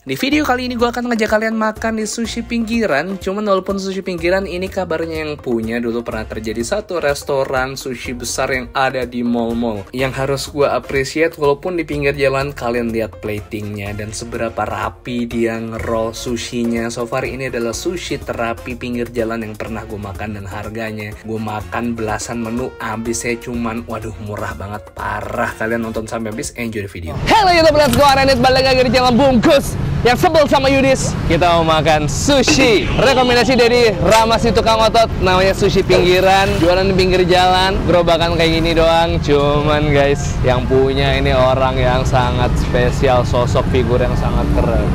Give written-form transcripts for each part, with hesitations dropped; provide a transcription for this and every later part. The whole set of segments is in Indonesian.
Di video kali ini gue akan ngajak kalian makan di sushi pinggiran. Cuman walaupun sushi pinggiran ini kabarnya yang punya dulu pernah terjadi satu restoran sushi besar yang ada di mall-mall. Yang harus gue appreciate walaupun di pinggir jalan kalian lihat platingnya dan seberapa rapi dia nge-roll sushinya. So far ini adalah sushi terapi pinggir jalan yang pernah gue makan dan harganya gue makan belasan menu, habisnya cuman waduh murah banget, parah. Kalian nonton sampai habis, enjoy the video. Hello YouTube, let's go Aranit, balik lagi di Jalan Bungkus. Yang sebel sama Yudis, kita mau makan sushi. Rekomendasi dari Rama si tukang otot, namanya sushi pinggiran, jualan di pinggir jalan, gerobakan kayak gini doang. Cuman guys, yang punya ini orang yang sangat spesial, sosok figur yang sangat keren.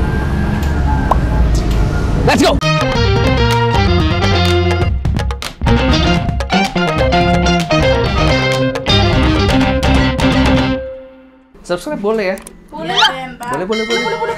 Let's go! Subscribe boleh ya? Boleh lah. Boleh.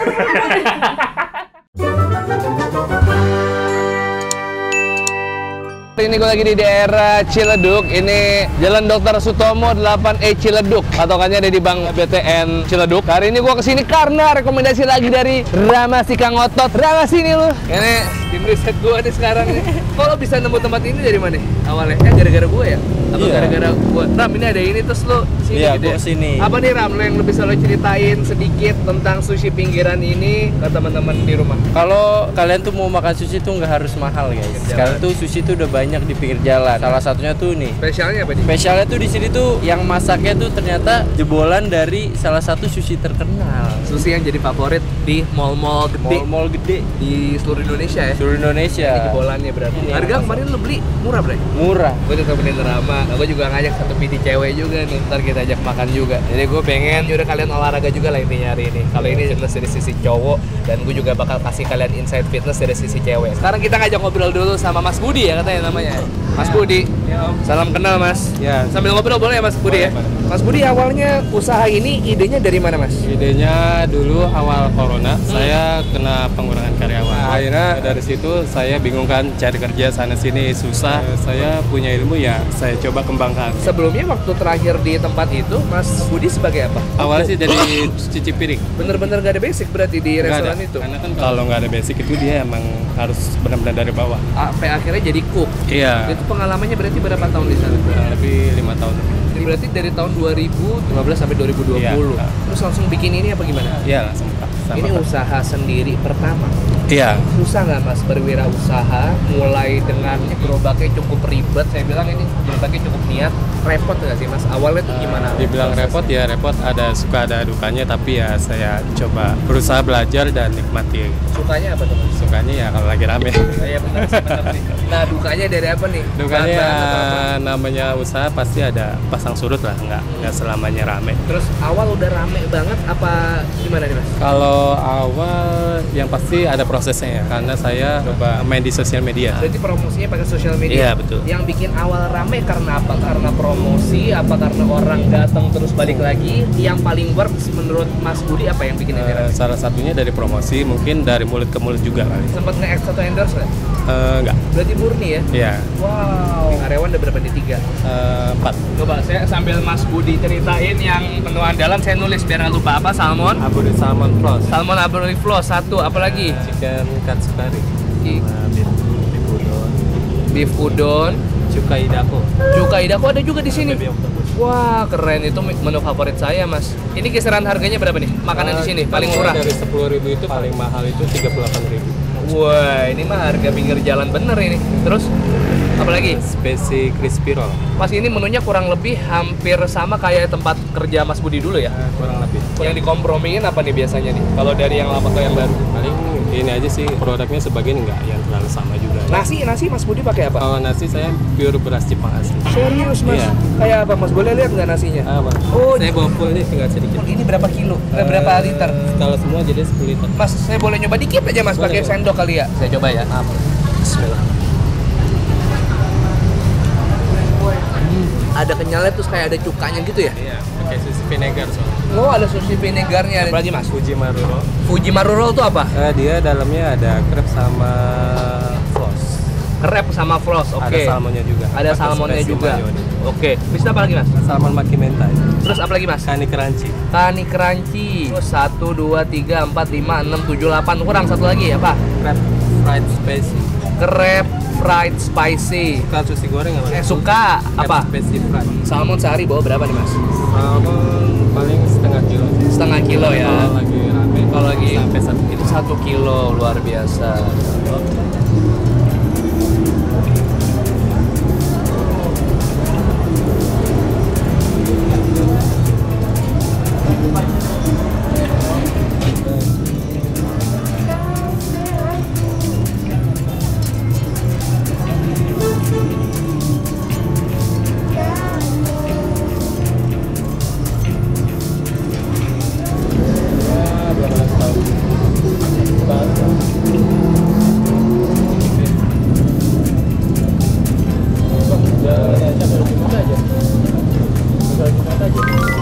Ini gue lagi di daerah Ciledug. Ini Jalan Dr. Sutomo 8E Ciledug. Patokannya ada di Bank BTN Ciledug. Hari ini gue kesini karena rekomendasi lagi dari Rama si Kang Otot. Rama sini lu. Ini tim riset gue nih sekarang nih. Kalau bisa nemu tempat ini dari mana awalnya? Gara-gara gue ya? Apa gara-gara gue? Ram, ini ada ini terus lu sini gitu ya? Sini. Apa nih Ram, lu yang lu bisa lo ceritain sedikit tentang sushi pinggiran ini ke teman-teman di rumah? Kalau kalian tuh mau makan sushi tuh nggak harus mahal guys. Sekarang tuh sushi tuh udah banyak di pinggir jalan. Salah satunya tuh nih. Spesialnya apa nih? Spesialnya tuh di sini tuh yang masaknya tuh ternyata jebolan dari salah satu sushi terkenal. Sushi yang jadi favorit di mall-mall gede. Mall-mall gede Di seluruh Indonesia ya? seluruh Indonesia. Ini jebolannya berarti. Ini Harga yang kemarin lu beli murah bre? Murah. Gue udah temenin Rama. Nah, gue juga ngajak satu PD cewek juga nih. Ntar kita ajak makan juga. Jadi gue pengen udah kalian olahraga juga lah intinya hari ini. Kalau ini fitness dari sisi cowok, dan gue juga bakal kasih kalian insight fitness dari sisi cewek. Sekarang kita ngajak ngobrol dulu sama Mas Budi ya katanya namanya. Mas Budi. Ya, Salam kenal Mas. Ya. Sambil ngobrol boleh ya Mas Budi ya? Mas Budi, awalnya usaha ini idenya dari mana Mas? Idenya dulu awal corona, saya kena pengurangan karyawan. Akhirnya dari situ saya bingung kan cari kerja sana sini susah. Saya punya ilmu ya saya coba kembangkan. Sebelumnya waktu terakhir di tempat itu Mas Budi sebagai apa? Awalnya sih jadi cuci piring. Bener-bener gak ada basic berarti di Nggak restoran ada. itu? Karena kan kalau nggak ada basic itu dia emang harus benar-benar dari bawah. Sampai akhirnya jadi cook. Iya. Itu pengalamannya berarti berapa tahun di sana? Kurang lebih 5 tahun. Jadi berarti dari tahun 2015 sampai 2020. Iya. Terus langsung bikin ini apa gimana? Iya langsung Pak. Ini usaha sendiri pertama. Iya. Susah nggak Mas berwirausaha? Mulai dengan gerobaknya cukup ribet. Saya bilang ini gerobaknya cukup niat. Repot nggak sih Mas? Awalnya tuh gimana? Dibilang repot ya repot, ada suka ada dukanya, tapi ya saya coba berusaha belajar dan nikmati. Sukanya apa tuh Mas? Sukanya ya kalau lagi rame. Iya benar sih. Nah dukanya dari apa nih? Dukanya Bahan-bahan atau apa? namanya usaha pasti ada pasang surut lah, nggak selamanya rame. Terus awal udah rame banget apa gimana nih Mas? Kalau awal yang pasti ada prosesnya ya, karena saya coba main di sosial media. Berarti promosinya pakai sosial media? Iya betul. Yang bikin awal rame karena apa? Karena promosi, apa karena orang datang terus balik lagi? Yang paling works menurut Mas Budi apa yang bikin ini rame? Salah satunya dari promosi, mungkin dari mulut ke mulut juga kali. Sempat nge-ex atau endorse nggak? Enggak. Berarti murni ya? Iya. Wow. Karyawan udah berapa di 3? 4. Coba saya sambil Mas Budi ceritain yang menu andalan, saya nulis biar nggak lupa apa. Salmon aburi floss 1, apalagi? Chicken katsukari. Beef udon. Cukai dako. Cukai dako ada juga di sini. Wah, keren, itu menu favorit saya, Mas. Ini kisaran harganya berapa nih? Makanan di sini paling murah. Dari 10.000 itu paling mahal itu 38.000. Wah, ini mah harga pinggir jalan bener ini. Terus apalagi? Spesi crispy roll. Mas, ini menunya kurang lebih hampir sama kayak tempat kerja Mas Budi dulu ya? Kurang lebih. Yang dikompromiin apa nih biasanya nih? Kalau dari yang lama ke yang baru? Paling ini aja sih, produknya sebagian nggak yang terlalu sama juga. Nasi Mas Budi pakai apa? Kalau nasi saya pure beras Jepang asli. Serius Mas? Iya. Kayak apa Mas? Boleh lihat nggak nasinya? Apa? Oh, Saya bawa full nih, tinggal sedikit. ini berapa kilo? Berapa liter? Kalau semua jadi 10 liter. Mas, saya boleh nyoba dikit aja Mas, pakai Boleh. sendok kali ya? Saya coba ya. Bismillah. Ada kenyalnya terus kayak ada cukanya gitu ya? Iya, pakai sushi vinegar soalnya. Oh, ada sushi vinegarnya. Apalagi Mas? Fujimaru roll. Fujimaru roll itu apa? Dia dalamnya ada crab sama floss. Crab sama frost, oke. Ada salmonnya juga. Ada Pakai salmonnya spesies juga. mayo. Oke. Bisa apa lagi mas? Salmon maki mentai. Terus apa lagi mas? Kani crunchy. Kani crunchy. Terus 1, 2, 3, 4, 5, 6, 7, 8. Kurang satu lagi apa? Crab fried spicy. Crab fried spicy. Suka sushi goreng nggak mas? Suka Crab apa? spicy fried. Salmon sehari bawa berapa nih mas? Salmon paling setengah kilo. Setengah kilo ya. Kalau lagi rame. Kalau lagi sampai 1 kilo. 1 kilo, luar biasa.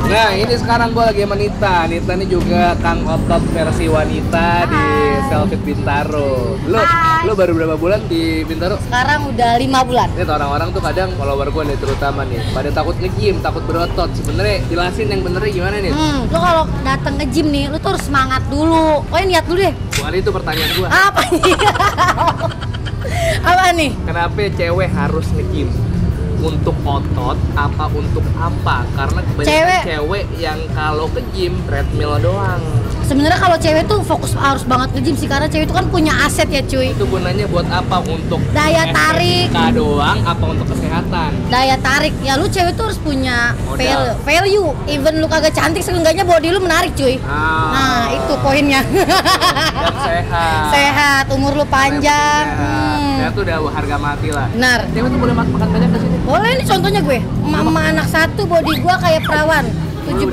Nah ini sekarang gue lagi sama Nita. Nita ini juga Kang Otot versi wanita di Selfie Bintaro. Lo baru berapa bulan di Bintaro? Sekarang udah 5 bulan. Ini orang-orang tuh kadang follower gue nih terutama nih pada takut nge-gym, takut berotot. Sebenarnya jelasin yang benernya gimana nih? Lo kalau datang ke gym nih, lo tuh harus semangat dulu. Pokoknya niat dulu deh. Bukan itu pertanyaan gue. Apa nih? Apa nih? Kenapa cewek harus nge-gym? Untuk otot apa untuk apa? Karena kebanyakan cewek yang kalau ke gym treadmill doang. Sebenarnya kalau cewek tuh fokus harus banget ke gym sih, karena cewek itu kan punya aset ya cuy. Itu gunanya buat apa? Untuk daya tarik doang apa untuk kesehatan? Daya tarik. Ya lu cewek tuh harus punya Modal. value. Even lu kagak cantik, seenggaknya body lu menarik cuy. Nah itu poinnya. Dan sehat. Sehat, umur lu panjang. Sehat tuh udah harga mati lah. Benar. Cewek tuh boleh makan banyak ke sini. Boleh nih contohnya gue. Mama anak satu, body gua kayak perawan. 17.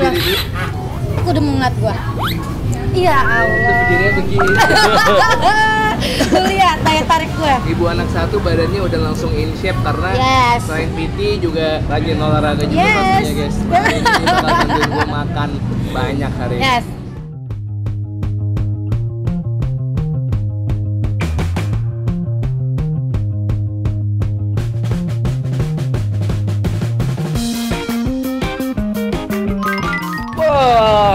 Aku udah ngeliat gua. Iya Allah. Berdirinya begitu. Lu lihat daya tarik gue. Ibu anak satu badannya udah langsung in shape karena selain PT juga rajin olahraga juga pastinya guys. Hari ini bakal bantuin gue makan banyak hari ini. Yes.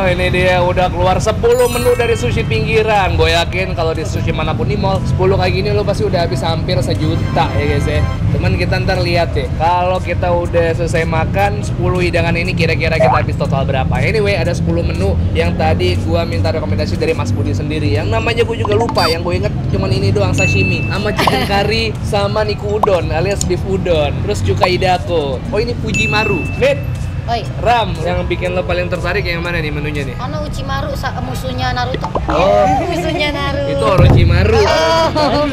Ini dia udah keluar 10 menu dari sushi pinggiran. Gue yakin kalau di sushi manapun di mall 10 kayak gini lo pasti udah habis hampir 1 juta ya guys ya. Cuman kita ntar lihat deh. Kalau kita udah selesai makan 10 hidangan ini kira-kira kita habis total berapa. Anyway ada 10 menu yang tadi gue minta rekomendasi dari Mas Budi sendiri. Yang namanya gue juga lupa. Yang gue inget cuman ini doang, sashimi sama chicken curry sama niku udon alias beef udon. Terus juga idako. Oh ini Fujimaru. Net. Oi. Ram, yang bikin lo paling tertarik yang mana nih menunya nih? Mana Uchimaru musuhnya Naruto. Oh. Musuhnya Naruto. Itu Orochimaru.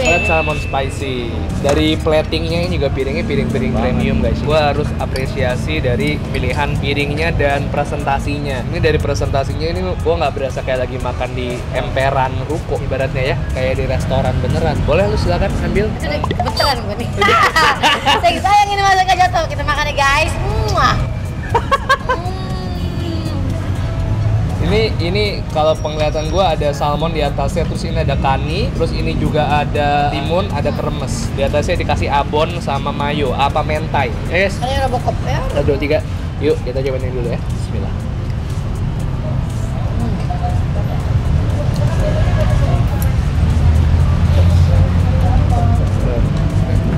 Beda. Salmon spicy. Dari platingnya ini juga piringnya piring-piring premium guys. Gua harus apresiasi dari pilihan piringnya dan presentasinya. Ini dari presentasinya ini gua nggak berasa kayak lagi makan di emperan ruko ibaratnya ya, kayak di restoran beneran. Boleh lu silakan ambil. Itu udah beneran gue nih. Sayang ini masaknya jatuh. Kita makan nih guys. Ini kalau penglihatan gua ada salmon di atasnya, terus ini ada kani, terus ini juga ada timun, ada kremes. Di atasnya dikasih abon sama mayo, apa mentai. Yes. Kalian Robocop ya. 1, 2, 3. Yuk kita cobain ini dulu ya. Bismillah.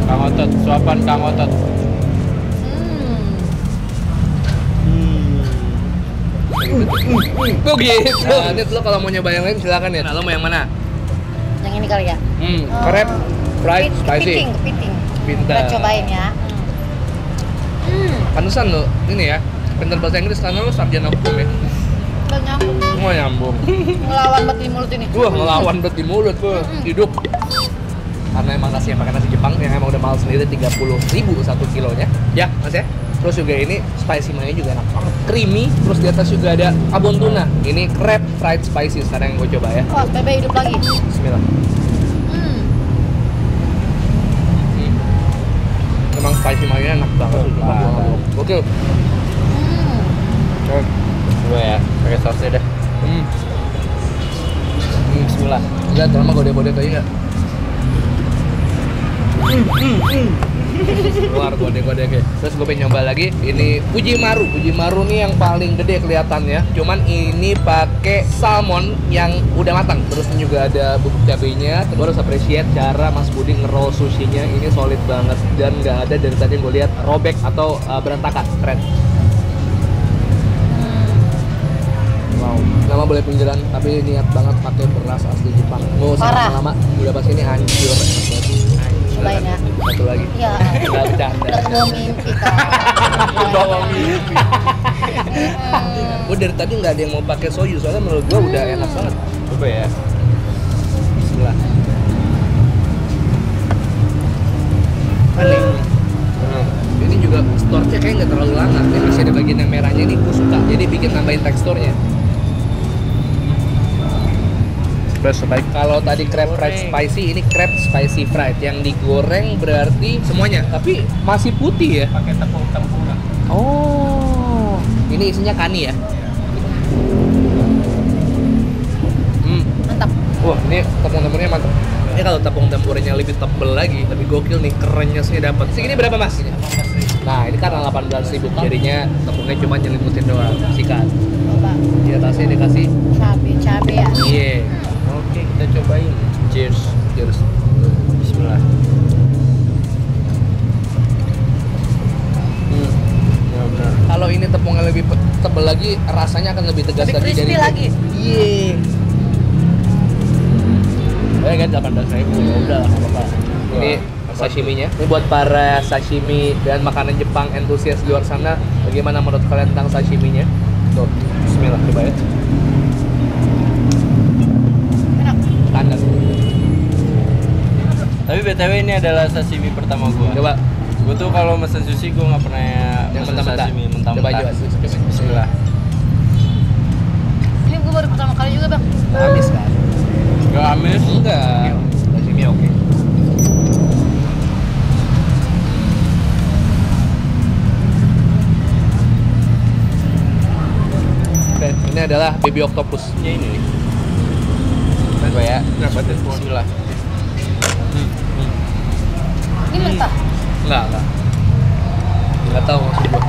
Kang Otot, suapan Kang Otot. Kok gitu? Nah, Nit, lo kalau mau nyoba yang lain silakan ya. Nah, lo mau yang mana? Yang ini kali ya. Crab fried spicy. Kepiting. Pintar. Kita cobain ya. Pantesan lo ini ya. Pintar bahasa Inggris karena lo sarjana hukum ya. Udah nyambung. Semua nyambung. Ngelawan banget di mulut ini. Wah, ngelawan banget di mulut tuh. Hidup. Karena emang nasi yang pakai nasi Jepang yang emang udah mahal sendiri 30.000 1 kilonya. Ya, Mas ya. Terus juga ini spicy mayo juga enak banget, creamy. Terus di atas juga ada abon tuna. Ini crab fried spicy sekarang yang gue coba ya. Oh, bebe hidup lagi. Bismillah. Emang spicy mayo enak banget. Oke. Coba ya, pakai sausnya dah. Bismillah. Lihat lama gode-gode kayak enggak. Keluar kode-kode kayak. Terus gue pengen nyoba lagi ini Fujimaru. Fujimaru nih yang paling gede kelihatannya. Cuman ini pakai salmon yang udah matang. Terus juga ada bubuk cabenya. Gue harus appreciate cara Mas Budi nge-roll sushinya. Ini solid banget dan nggak ada dari tadi yang gue lihat robek atau berantakan. Keren. Wow. Nama boleh pinggiran tapi niat banget pakai beras asli Jepang. Mau lama-lama udah pas ini hancur. Cobain ya. Satu lagi. Iya. Nggak bercanda. Udah kebawa mimpi kan. Bawa mimpi. Gue dari tadi nggak ada yang mau pakai soyu soalnya menurut gue udah enak banget. Coba ya. Bismillah. Aneh. Ini juga storenya kayak nggak terlalu lama. Ini masih ada bagian yang merahnya ini gue suka. Jadi bikin nambahin teksturnya. Baik. Kalau tadi crab fried spicy, ini crab spicy fried. Yang digoreng berarti semuanya, tapi masih putih ya. Pakai tepung tempura. Oh, ini isinya kani ya? Mantap. Wah, ini tepung tempurnya mantap. Ini kalau tepung tempurnya lebih tebel lagi, lebih gokil nih, kerennya sih dapat. Segini berapa mas? Nah, ini karena 18.000 jadinya tepungnya cuma nyelimutin doang. Sikat. Coba. Di atasnya dikasih Cabe ya. iya. Oke, kita cobain. Cheers. Cheers. Bismillah. Ya benar. Kalau ini tepungnya lebih tebal lagi, rasanya akan lebih tegas Lebih lagi crispy dari lagi. Iya. Kan 18.000, ya udah lah, apa-apa. Ini sashiminya. Ini buat para sashimi dan makanan Jepang entusias di luar sana, bagaimana menurut kalian tentang sashiminya? Tuh, bismillah, coba ya. Enak. Standar. Tapi BTW ini adalah sashimi pertama gua. Coba. Gua tuh kalau mesen sushi gua nggak pernah Yang mesen mentah-mentah. sashimi Coba mentah-mentah. coba. Bismillah. Ini gue baru pertama kali juga bang. Habis kan? Gak amis. Enggak. Sashimi oke. Oke, ini adalah baby octopus. Ya ini nih. Coba ya. Bismillah. Ini mentah. Enggak. Enggak tahu maksud gua.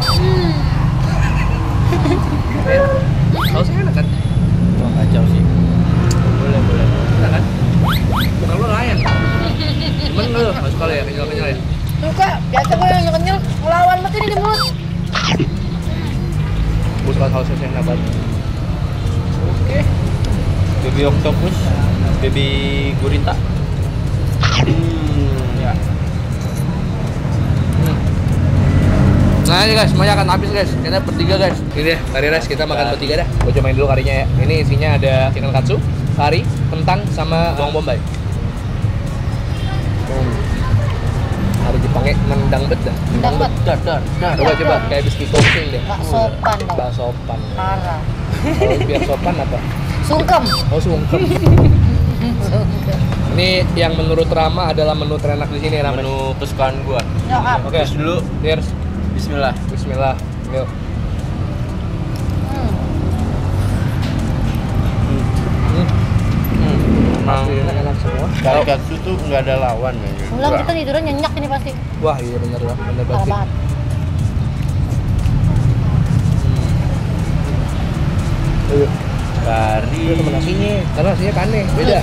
Sausnya enak kan? Wah kacau sih. Boleh. Enak kan? Bukan lo layan. Cuman lo nggak suka lo ya, kenyal-kenyal ya? Suka. Biasa gue yang kenyal ngelawan mati nih di mulut. Gue suka sausnya yang enak banget. Oke. Baby octopus, baby gurita. Ya. Nah ini guys, semuanya akan habis guys. Kita bertiga guys. Ini deh, kari rice kita makan bertiga dah. Gue cobain dulu karinya ya. Ini isinya ada chicken katsu, kari, kentang, sama bawang bombay. Kari Jepangnya nendang bet dah. Nendang bet. Dar. Coba kayak biskuit topping deh. Gak sopan dong. Gak sopan. Parah. Kalau biar sopan apa? Sungkem. Oh sungkem. Sungkem. Ini yang menurut Rama adalah menu terenak di sini Rama. Menu kesukaan gua. Nyokap. Oke. Terus dulu. Cheers. Bismillah. Bismillah. Yuk. Emang Enak semua. kari katsu tuh nggak ada lawan ya. Ulang kita tidurnya nyenyak ini pasti. Wah iya bener lah, bener Parah banget. banget. Ayo. Kari. Ini sama nasinya, karena nasinya kane, beda.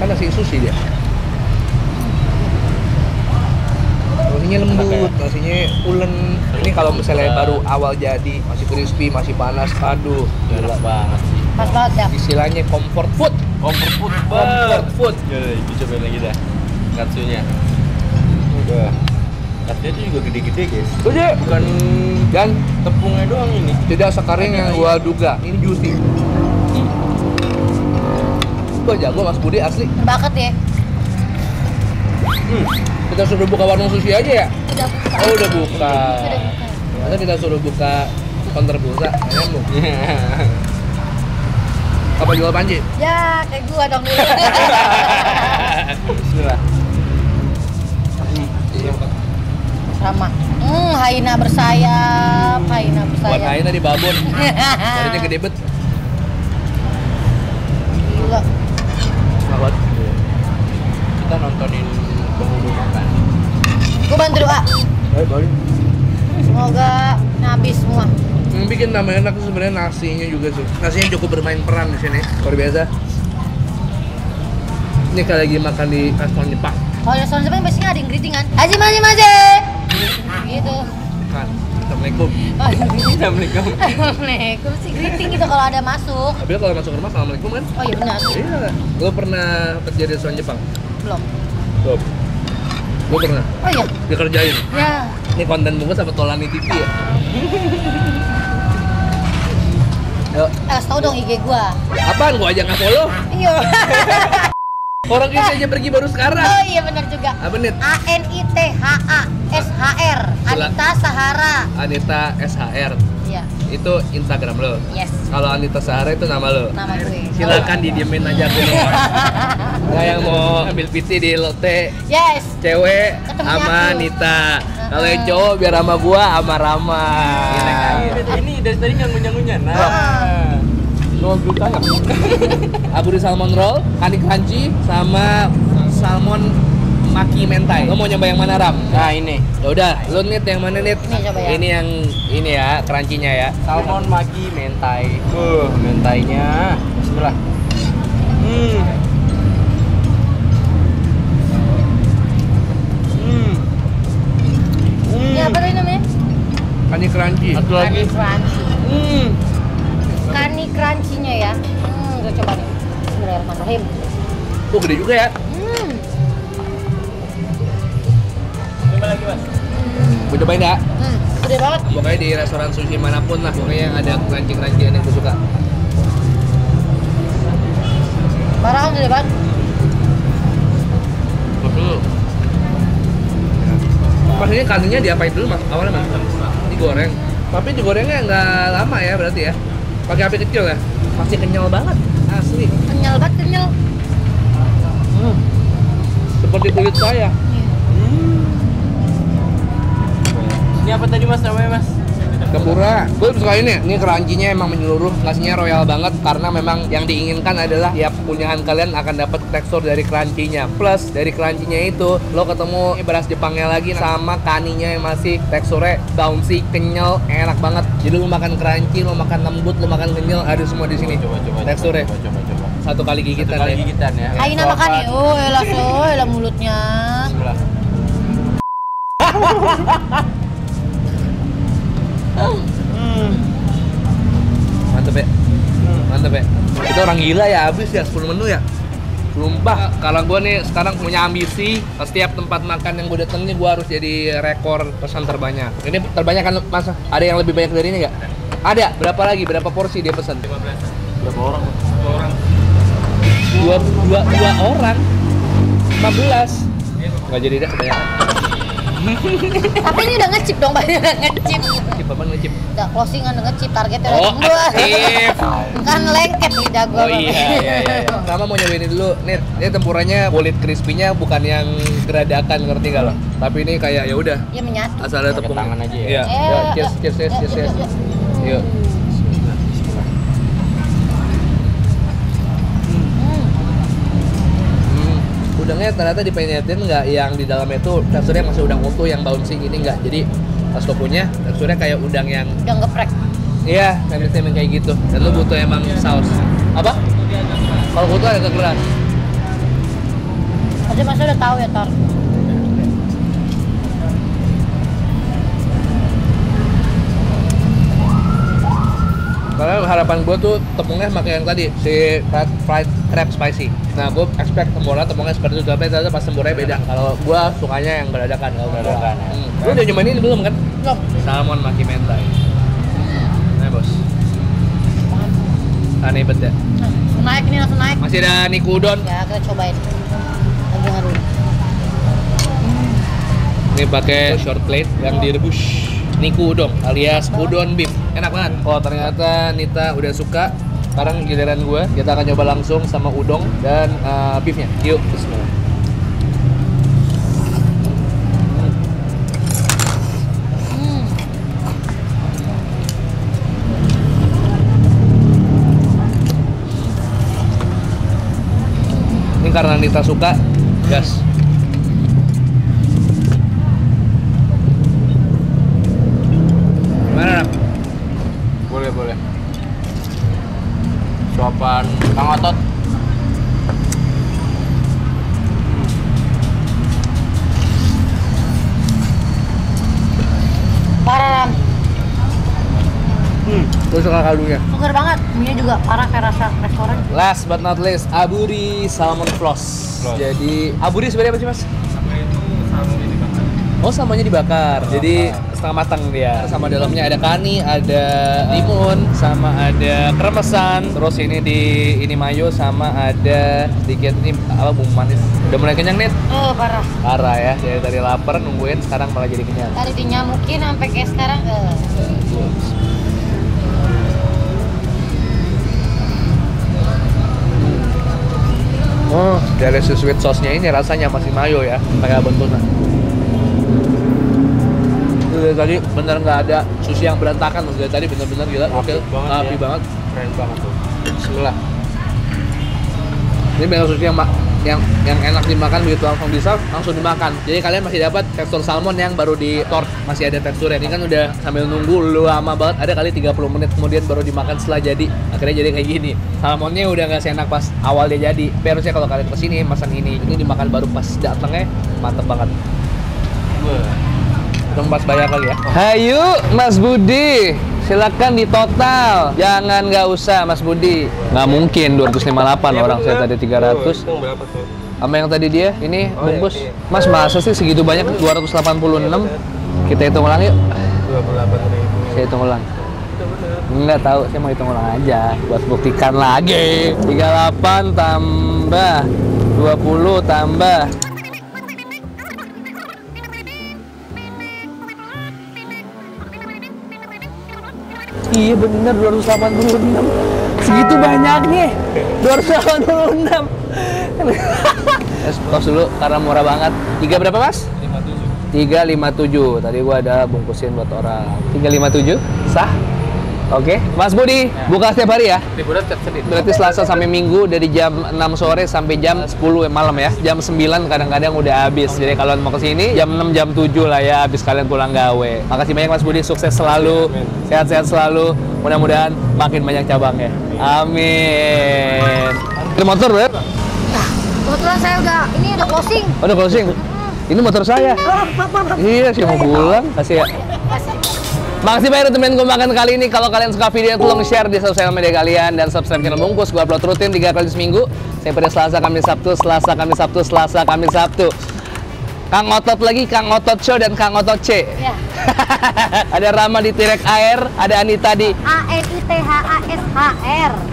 Kan nasi sushi dia. Nasinya lembut, nasinya pulen. Ini kalau misalnya baru awal jadi, masih crispy, masih panas, aduh, Enak banget sih. Pas banget ya. istilahnya comfort food. Comfort food Comfort food. Ya, itu cobain lagi dah. Katsunya. Udah. Katsunya itu juga gede-gede guys. Gede. Bukan Dan tepungnya doang ini. tidak sekering yang gua duga. Ini juicy. Gua jago Mas Budi asli. Bakat ya. Kita suruh buka warung sushi aja ya? Udah buka. Oh udah buka. Udah buka. Masa kita suruh buka counter pulsa? Nyambung. Apa jual panci? Ya, kayak gua dong dulu. Bismillah. Sama. Haina bersayap, haina Buat bersayap. Aina di babon. Jadinya gede bet. Gila. Buat. Kita nontonin penghulu makan. yang namanya enak tuh sebenarnya nasinya juga sih. Nasinya cukup bermain peran di sini. Luar biasa. Ini kayak lagi makan di restoran Jepang. Kalau restoran Jepang biasanya ada yang greeting kan? Haji maji gitu. Kan, assalamualaikum. Assalamualaikum. Assalamualaikum sih greeting gitu kalau ada masuk. Tapi kalau masuk ke rumah assalamualaikum kan? Oh iya benar. Iya. Lo pernah kerja di restoran Jepang? Belum. Belum. Gue pernah. Oh iya. Dikerjain. Ya. Ini konten buku sama Tolani TV ya. Ayo. Tahu dong IG gua. Apaan? Gua aja nggak follow. Iya. Orang ini aja pergi baru sekarang. Oh iya benar juga. Apa nih? ANITHA SHR Anita Sahara. Anita SHR. Iya. Itu Instagram lo. Yes. Kalau Anita Sahara itu nama lo. Nama gue. Silakan didiemin aja aku. Nggak yang mau ambil PT di Lotte. Yes. Cewek Ketemunya sama aku. Anita. Kalau yang cowok biar sama gua sama Rama. Ini dari tadi ngunyah-ngunyah. Nah. Roll grup aja. Aku di salmon roll, kani crunchy, sama salmon maki mentai. Lo mau nyoba yang mana, Ram? Nah, ini Ya udah, lo nit yang mana nit? Ini coba ya. Ini yang ini ya, crunchy-nya ya. salmon maki mentai. Mentainya. Bismillah. Ini apa tadi namanya? Kani crunchy. Satu lagi. Kani crunchy. Kani crunchy-nya ya. Gue coba nih. Bismillahirrahmanirrahim. Tuh gede juga ya. Gue cobain ya. Gede banget. Pokoknya di restoran sushi manapun lah, pokoknya yang ada crunchy-crunchy yang gue suka. Barang gede banget. Betul. Maksudnya kaninya diapain dulu mas? Awalnya mas? Digoreng. Tapi digorengnya nggak lama ya berarti ya? Pakai api kecil ya? Masih kenyal banget, asli. Kenyal banget, kenyal. Seperti kulit saya. Ini apa tadi Mas namanya, Mas? Tempura. Gue suka ini crunchy-nya emang menyeluruh, nasinya royal banget karena memang yang diinginkan adalah tiap kunyahan kalian akan dapat tekstur dari crunchy-nya. Plus dari crunchy-nya itu lo ketemu beras Jepangnya lagi sama kaninya yang masih teksturnya bouncy, kenyal, enak banget. Jadi lo makan crunchy, lo makan lembut, lo makan kenyal, ada semua di sini. Teksturnya. Coba. Satu kali gigitan Kali ya. gigitan ya. Aina makan nih. Oh, elah mulutnya. Bismillah. Mantep ya. Mantep ya. Itu orang gila ya, habis ya 10 menu ya. Sumpah, kalau gue nih sekarang punya ambisi, setiap tempat makan yang gue datengin gue harus jadi rekor pesan terbanyak. Ini terbanyak kan mas? Ada yang lebih banyak dari ini nggak? Ada. Berapa lagi? Berapa porsi dia pesan? 15. Berapa orang? Dua orang. 15. Nggak jadi deh kebanyakan. Tapi ini udah ngecip dong, Pak. Udah ngecip. Ngecip apa ngecip? Udah closing udah ngecip, targetnya udah Oh, sembuh. aktif. Kan lengket lidah gua. Oh iya. Sama mau nyobain ini dulu. Nih, ini tempuranya kulit crispy-nya bukan yang geradakan, ngerti nggak lo? Tapi ini kayak ya udah. Ya menyatu. Asal ada Pakai tepung. tangan aja ya? Iya. Cheers. Yuk. Udangnya ternyata dipenyetin nggak yang di dalamnya itu teksturnya masih udang utuh yang bouncy gini nggak. Jadi pas lo punya teksturnya kayak udang yang Udah geprek. iya temen kayak gitu. Dan lo butuh emang saus. Apa? Kalau butuh agak keras. Pasti masa udah tahu ya, Tor. Karena harapan gue tuh tepungnya pakai yang tadi si fried crab spicy. Nah gue expect tempura tepungnya seperti itu, tapi ternyata pas tempuranya beda. Kalau gue sukanya yang beradakan. Kalau Beradakan, ya. Lu udah nyobain ini belum kan? Belum. Salmon maki mentai. Nah bos. Aneh bet ya. Nah, naik ini langsung naik. Masih ada niku udon. Ya, kita cobain. Lagi harum. Ini pakai short plate yang direbus. Niku udon alias udon beef. Enak banget. Oh ternyata Nita udah suka. Sekarang giliran gue. Kita akan coba langsung sama udon dan beefnya. Yuk, bismillah. Ini karena Nita suka, gas. Gimana, Ram? Boleh depan Kang Otot. Parah, Ram. Gue suka kaldunya. Seger banget. Mie juga parah kayak rasa restoran. Last but not least, Aburi Salmon Floss. Jadi Aburi sebenarnya apa sih mas? Oh, salmonnya dibakar. Jadi setengah matang dia. Sama dalamnya ada kani, ada timun, sama ada kremesan. Terus ini mayo sama ada sedikit ini apa bumbu manis. Udah mulai kenyang nih? Parah. Parah ya. Dari tadi lapar nungguin sekarang malah jadi kenyang. Tadi dinyamukin sampai kayak sekarang. Oh, dari si sweet sauce-nya ini rasanya masih mayo ya, kayak bentuknya. Dari tadi bener nggak ada sushi yang berantakan loh. Dari tadi bener-bener gila, oke, rapi banget, Keren banget tuh. Bismillah. Ini memang sushi yang enak dimakan begitu langsung dimakan. Jadi kalian masih dapat tekstur salmon yang baru di torch, masih ada teksturnya. Ini kan udah sambil nunggu lama banget, ada kali 30 menit kemudian baru dimakan setelah jadi. Akhirnya jadi kayak gini. Salmonnya udah nggak seenak pas awal dia jadi. Tapi harusnya kalau kalian kesini pesan ini dimakan baru pas datangnya mantep banget. Kita pas bayar kali ya. Hayu Mas Budi, silakan di total. Jangan nggak usah Mas Budi. Nggak mungkin 258 orang saya tadi 300. Itu berapa tuh? Sama yang tadi dia, ini bungkus. Mas masa sih segitu banyak 286? Kita hitung ulang yuk. 28.000. Saya hitung ulang. Nggak tahu, saya mau hitung ulang aja buat buktikan lagi. 38 tambah 20 tambah iya bener 286. Segitu banyaknya 286. Tos dulu karena murah banget. 3 berapa mas? 357. Tadi gua ada bungkusin buat orang. 357 sah. Oke, Mas Budi, buka setiap hari ya? Liburan tiap Senin. Berarti Selasa sampai Minggu dari jam 6 sore sampai jam 10 malam ya. Jam 9 kadang-kadang udah habis. Jadi kalau mau ke sini jam 6 jam 7 lah ya habis kalian pulang gawe. Makasih banyak Mas Budi, sukses selalu. Sehat-sehat selalu. Mudah-mudahan makin banyak cabangnya. Amin. Ini motor, Beb? Nah, kebetulan saya udah closing. Oh, udah closing. Ini motor saya. Iya, sih mau pulang. Kasih ya. Makasih banyak untuk main makan kali ini. Kalau kalian suka video, tolong share di sosial media kalian dan subscribe channel Bungkus. Gua upload rutin 3 kali seminggu. Saya pada Selasa, Kamis, Sabtu, Selasa, Kamis, Sabtu, Selasa, Kamis, Sabtu. Kang Otot lagi, Kang Otot Show dan Kang Otot C. Ya. Ada Rama di Tirek Air, ada Anita di ANITHASHR.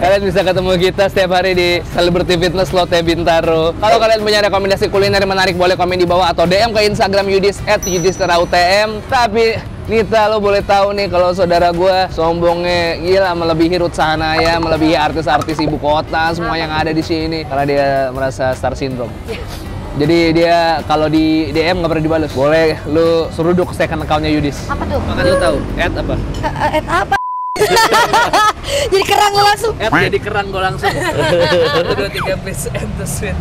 Kalian bisa ketemu kita setiap hari di Celebrity Fitness Lotte Bintaro. Kalau kalian punya rekomendasi kuliner yang menarik, boleh komen di bawah atau DM ke Instagram Yudis @yudistirautm. Tapi Nita, lo boleh tahu nih kalau saudara gue sombongnya gila melebihi Ruth Sahanaya, melebihi artis-artis ibu kota semua yang ada di sini karena dia merasa star syndrome. Jadi dia kalau di DM nggak pernah dibalas. Boleh lu seruduk second account-nya Yudis. Apa tuh? Makanya lu tahu, apa? Apa? Jadi kerang lo langsung. Jadi kerang gue langsung. 1, 2, 3 please and the sweet.